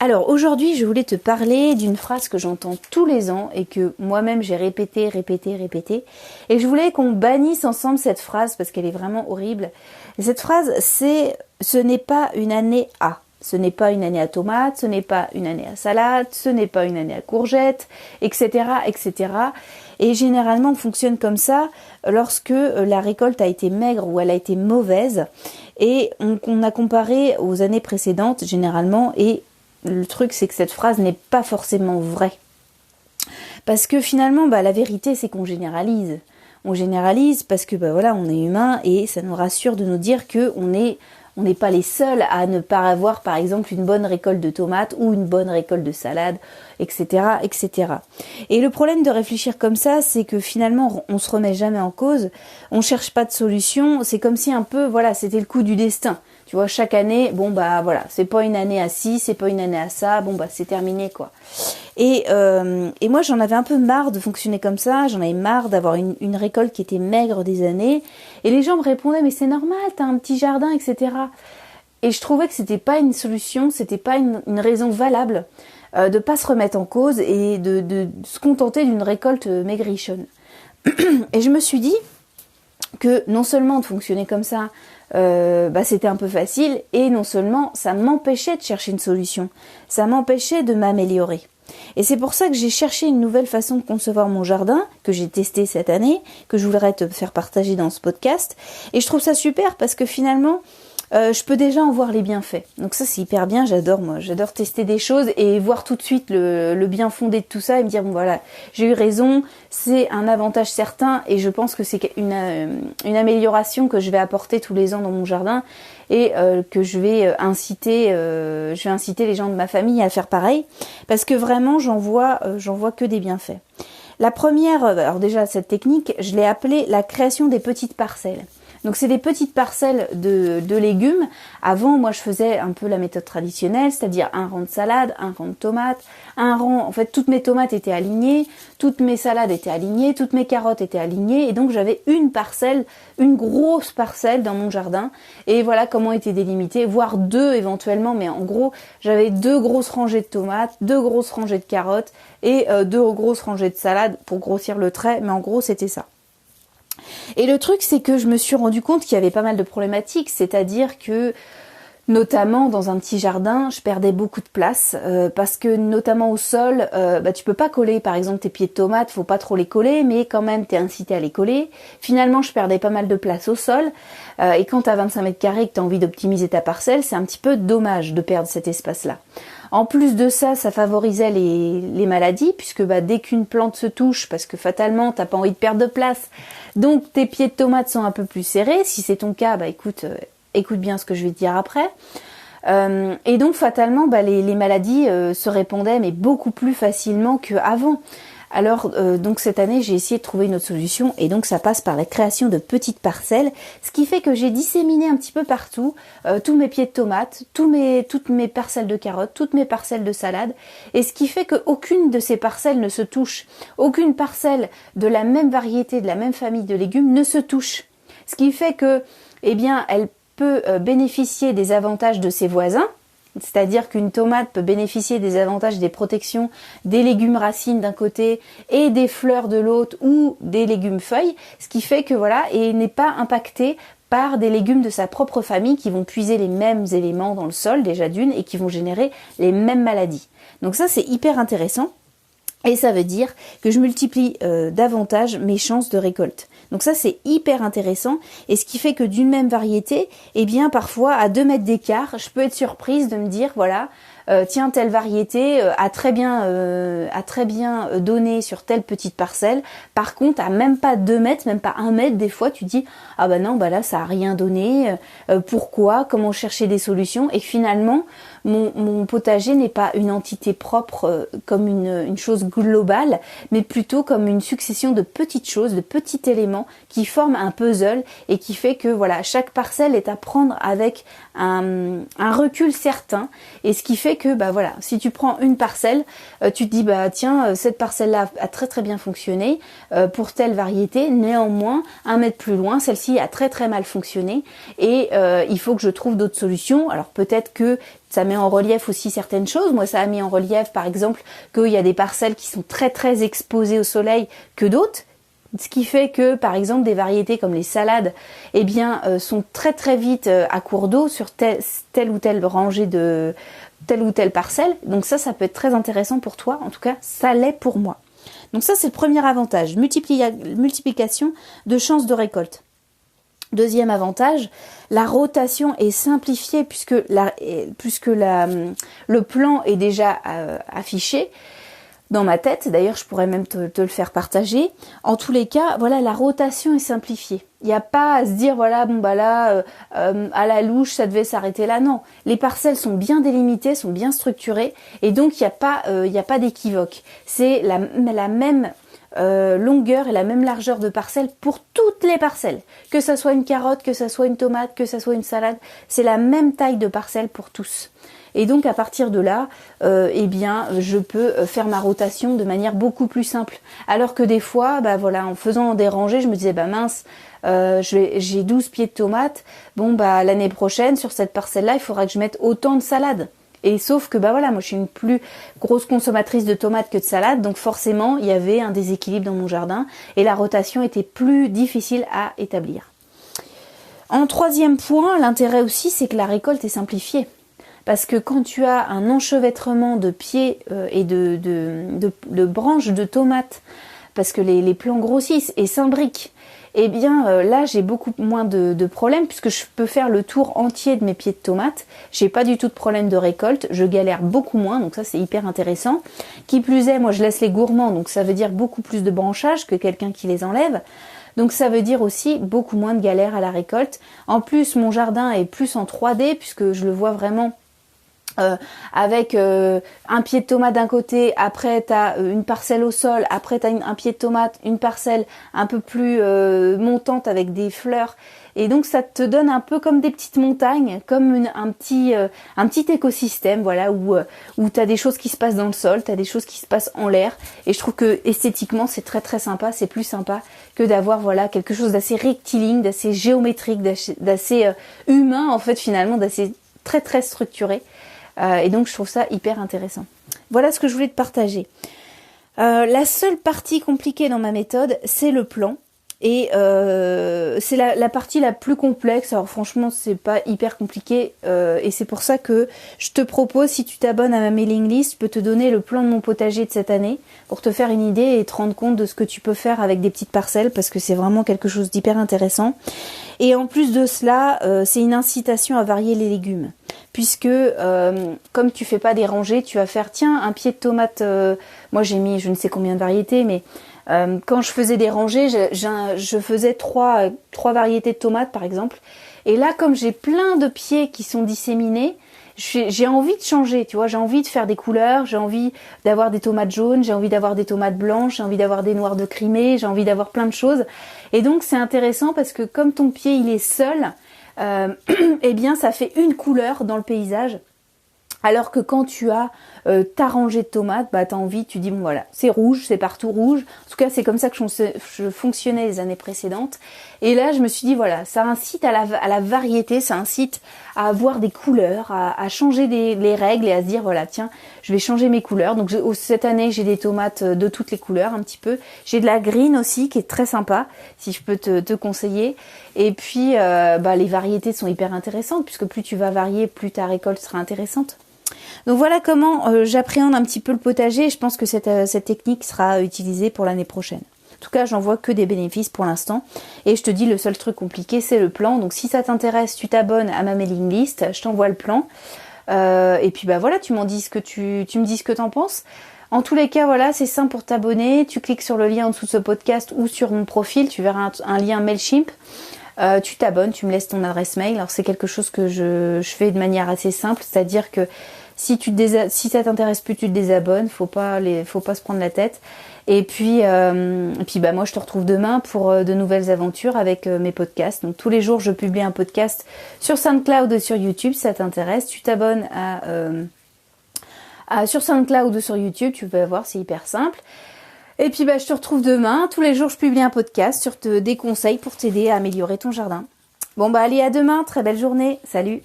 Alors aujourd'hui, je voulais te parler d'une phrase que j'entends tous les ans et que moi-même j'ai répétée. Et je voulais qu'on bannisse ensemble cette phrase parce qu'elle est vraiment horrible. Et cette phrase, c'est « ce n'est pas une année à ». Ce n'est pas une année à tomates, ce n'est pas une année à salade, ce n'est pas une année à courgettes, etc., etc. Et généralement, on fonctionne comme ça lorsque la récolte a été maigre ou elle a été mauvaise. Et on a comparé aux années précédentes, généralement, et le truc, c'est que cette phrase n'est pas forcément vraie. Parce que finalement, la vérité, c'est qu'on généralise. On généralise parce que on est humain et ça nous rassure de nous dire que on n'est pas les seuls à ne pas avoir, par exemple, une bonne récolte de tomates ou une bonne récolte de salade, etc., etc. Et le problème de réfléchir comme ça, c'est que finalement, on se remet jamais en cause, on cherche pas de solution, c'est comme si un peu, c'était le coup du destin. Tu vois, chaque année, c'est pas une année à ci, c'est pas une année à ça, c'est terminé, quoi. Et moi, j'en avais un peu marre de fonctionner comme ça, j'en avais marre d'avoir une récolte qui était maigre des années, et les gens me répondaient, mais c'est normal, t'as un petit jardin, etc. Et je trouvais que c'était pas une solution, c'était pas une raison valable de pas se remettre en cause et de se contenter d'une récolte maigrichonne. Et je me suis dit que non seulement de fonctionner comme ça, c'était un peu facile, et non seulement ça m'empêchait de chercher une solution, ça m'empêchait de m'améliorer. Et c'est pour ça que j'ai cherché une nouvelle façon de concevoir mon jardin, que j'ai testé cette année, que je voudrais te faire partager dans ce podcast. Et je trouve ça super parce que finalement, je peux déjà en voir les bienfaits. Donc ça, c'est hyper bien, j'adore tester des choses et voir tout de suite le bien fondé de tout ça et me dire, j'ai eu raison, c'est un avantage certain et je pense que c'est une amélioration que je vais apporter tous les ans dans mon jardin et que je vais inciter les gens de ma famille à faire pareil parce que vraiment, j'en vois que des bienfaits. La première, alors déjà, cette technique, je l'ai appelée la création des petites parcelles. Donc c'est des petites parcelles de légumes. Avant, moi je faisais un peu la méthode traditionnelle, c'est-à-dire un rang de salade, un rang de tomates, un rang, en fait toutes mes tomates étaient alignées, toutes mes salades étaient alignées, toutes mes carottes étaient alignées, et donc j'avais une grosse parcelle dans mon jardin, et voilà comment était délimitée, voire deux éventuellement, mais en gros j'avais 2 grosses rangées de tomates, 2 grosses rangées de carottes, et 2 grosses rangées de salade pour grossir le trait, mais en gros c'était ça. Et le truc, c'est que je me suis rendu compte qu'il y avait pas mal de problématiques, c'est-à-dire que, notamment dans un petit jardin, je perdais beaucoup de place, parce que notamment au sol, tu peux pas coller par exemple tes pieds de tomates, faut pas trop les coller, mais quand même t'es incité à les coller. Finalement, je perdais pas mal de place au sol, et quand t'as 25 mètres carrés et que t'as envie d'optimiser ta parcelle, c'est un petit peu dommage de perdre cet espace-là. En plus de ça, ça favorisait les maladies, puisque dès qu'une plante se touche, parce que fatalement, t'as pas envie de perdre de place, donc tes pieds de tomates sont un peu plus serrés. Si c'est ton cas, écoute bien ce que je vais te dire après. Et donc fatalement, les maladies se répandaient, mais beaucoup plus facilement qu'avant. Alors donc cette année, j'ai essayé de trouver une autre solution, et donc ça passe par la création de petites parcelles, ce qui fait que j'ai disséminé un petit peu partout tous mes pieds de tomates, toutes mes parcelles de carottes, toutes mes parcelles de salade, et ce qui fait qu'aucune de ces parcelles ne se touche, aucune parcelle de la même variété, de la même famille de légumes ne se touche, ce qui fait que, elle peut bénéficier des avantages de ses voisins. C'est-à-dire qu'une tomate peut bénéficier des avantages des protections des légumes racines d'un côté et des fleurs de l'autre ou des légumes feuilles, ce qui fait que et n'est pas impactée par des légumes de sa propre famille qui vont puiser les mêmes éléments dans le sol déjà d'une et qui vont générer les mêmes maladies. Donc ça, c'est hyper intéressant. Et ça veut dire que je multiplie davantage mes chances de récolte. Donc ça, c'est hyper intéressant. Et ce qui fait que d'une même variété, parfois, à 2 mètres d'écart, je peux être surprise de me dire, tiens, telle variété a très bien donné sur telle petite parcelle. Par contre, à même pas 2 mètres, même pas 1 mètre, des fois, tu dis, non, là, ça a rien donné. Pourquoi? Comment chercher des solutions? Et finalement, mon potager n'est pas une entité propre comme une chose globale, mais plutôt comme une succession de petites choses, de petits éléments qui forment un puzzle et qui fait que chaque parcelle est à prendre avec un recul certain, et ce qui fait que si tu prends une parcelle, tu te dis tiens, cette parcelle-là a très très bien fonctionné pour telle variété, néanmoins 1 mètre plus loin, celle-ci a très très mal fonctionné et il faut que je trouve d'autres solutions. Alors peut-être que Ça met en relief aussi certaines choses. Moi, ça a mis en relief, par exemple, qu'il y a des parcelles qui sont très très exposées au soleil que d'autres. Ce qui fait que, par exemple, des variétés comme les salades, eh bien, sont très très vite à court d'eau sur telle ou telle rangée de telle ou telle parcelle. Donc ça peut être très intéressant pour toi. En tout cas, ça l'est pour moi. Donc ça, c'est le premier avantage. Multiplication de chances de récolte. Deuxième avantage, la rotation est simplifiée puisque le plan est déjà affiché dans ma tête. D'ailleurs, je pourrais même te le faire partager. En tous les cas, voilà, la rotation est simplifiée. Il n'y a pas à se dire, voilà, à la louche, ça devait s'arrêter là. Non, les parcelles sont bien délimitées, sont bien structurées, et donc il n'y a pas d'équivoque. C'est la même longueur et la même largeur de parcelle pour toutes les parcelles. Que ça soit une carotte, que ça soit une tomate, que ça soit une salade, c'est la même taille de parcelle pour tous. Et donc à partir de là, je peux faire ma rotation de manière beaucoup plus simple. Alors que des fois, en faisant des rangées, je me disais mince, j'ai 12 pieds de tomates. L'année prochaine sur cette parcelle-là, il faudra que je mette autant de salades. Et sauf que moi je suis une plus grosse consommatrice de tomates que de salades, donc forcément il y avait un déséquilibre dans mon jardin et la rotation était plus difficile à établir. En troisième point, l'intérêt aussi, c'est que la récolte est simplifiée. Parce que quand tu as un enchevêtrement de pieds et de branches de tomates, parce que les plants grossissent et s'imbriquent, là j'ai beaucoup moins de problèmes puisque je peux faire le tour entier de mes pieds de tomates. J'ai pas du tout de problème de récolte, je galère beaucoup moins, donc ça c'est hyper intéressant. Qui plus est, moi je laisse les gourmands, donc ça veut dire beaucoup plus de branchage que quelqu'un qui les enlève. Donc ça veut dire aussi beaucoup moins de galère à la récolte. En plus, mon jardin est plus en 3D puisque je le vois vraiment avec un pied de tomate d'un côté, après t'as une parcelle au sol, après t'as un pied de tomate, une parcelle un peu plus montante avec des fleurs, et donc ça te donne un peu comme des petites montagnes, comme un petit écosystème, voilà, où t'as des choses qui se passent dans le sol, t'as des choses qui se passent en l'air, et je trouve que esthétiquement c'est très très sympa, c'est plus sympa que d'avoir quelque chose d'assez rectiligne, d'assez géométrique, d'assez humain en fait finalement, d'assez très très structuré. Et donc je trouve ça hyper intéressant. Voilà ce que je voulais te partager. La seule partie compliquée dans ma méthode, c'est le plan. Et c'est la partie la plus complexe. Alors franchement, c'est pas hyper compliqué. Et c'est pour ça que je te propose, si tu t'abonnes à ma mailing list, je peux te donner le plan de mon potager de cette année pour te faire une idée et te rendre compte de ce que tu peux faire avec des petites parcelles, parce que c'est vraiment quelque chose d'hyper intéressant. Et en plus de cela, c'est une incitation à varier les légumes. Puisque comme tu fais pas des rangées, tu vas faire un pied de tomate. Moi j'ai mis je ne sais combien de variétés, mais quand je faisais des rangées, je faisais trois variétés de tomates par exemple. Et là, comme j'ai plein de pieds qui sont disséminés, j'ai envie de changer, tu vois, j'ai envie de faire des couleurs, j'ai envie d'avoir des tomates jaunes, j'ai envie d'avoir des tomates blanches, j'ai envie d'avoir des noires de Crimée, j'ai envie d'avoir plein de choses. Et donc c'est intéressant parce que comme ton pied il est seul, ça fait une couleur dans le paysage. Alors que quand tu as ta rangée de tomates, t'as envie, tu dis voilà, c'est rouge, c'est partout rouge. En tout cas, c'est comme ça que je fonctionnais les années précédentes. Et là, je me suis dit voilà, ça incite à la variété, ça incite à avoir des couleurs, à changer les règles et à se dire voilà, tiens, je vais changer mes couleurs. Donc cette année, j'ai des tomates de toutes les couleurs un petit peu. J'ai de la green aussi qui est très sympa, si je peux te conseiller. Et puis les variétés sont hyper intéressantes puisque plus tu vas varier, plus ta récolte sera intéressante. Donc voilà comment j'appréhende un petit peu le potager, et je pense que cette technique sera utilisée pour l'année prochaine. En tout cas, j'en vois que des bénéfices pour l'instant. Et je te dis, le seul truc compliqué, c'est le plan. Donc si ça t'intéresse, tu t'abonnes à ma mailing list, je t'envoie le plan. Et puis voilà, tu me dis ce que t'en penses. En tous les cas, voilà, c'est simple pour t'abonner. Tu cliques sur le lien en dessous de ce podcast ou sur mon profil, tu verras un lien Mailchimp. Tu t'abonnes, tu me laisses ton adresse mail. Alors c'est quelque chose que je fais de manière assez simple, c'est-à-dire que si ça t'intéresse plus, tu te désabonnes, faut pas se prendre la tête. Et puis moi je te retrouve demain pour de nouvelles aventures avec mes podcasts. Donc tous les jours je publie un podcast sur SoundCloud et sur YouTube. Si ça t'intéresse, tu t'abonnes sur SoundCloud ou sur YouTube, tu peux voir, c'est hyper simple. Et puis je te retrouve demain. Tous les jours je publie un podcast sur des conseils pour t'aider à améliorer ton jardin. Bon allez, à demain, très belle journée, salut.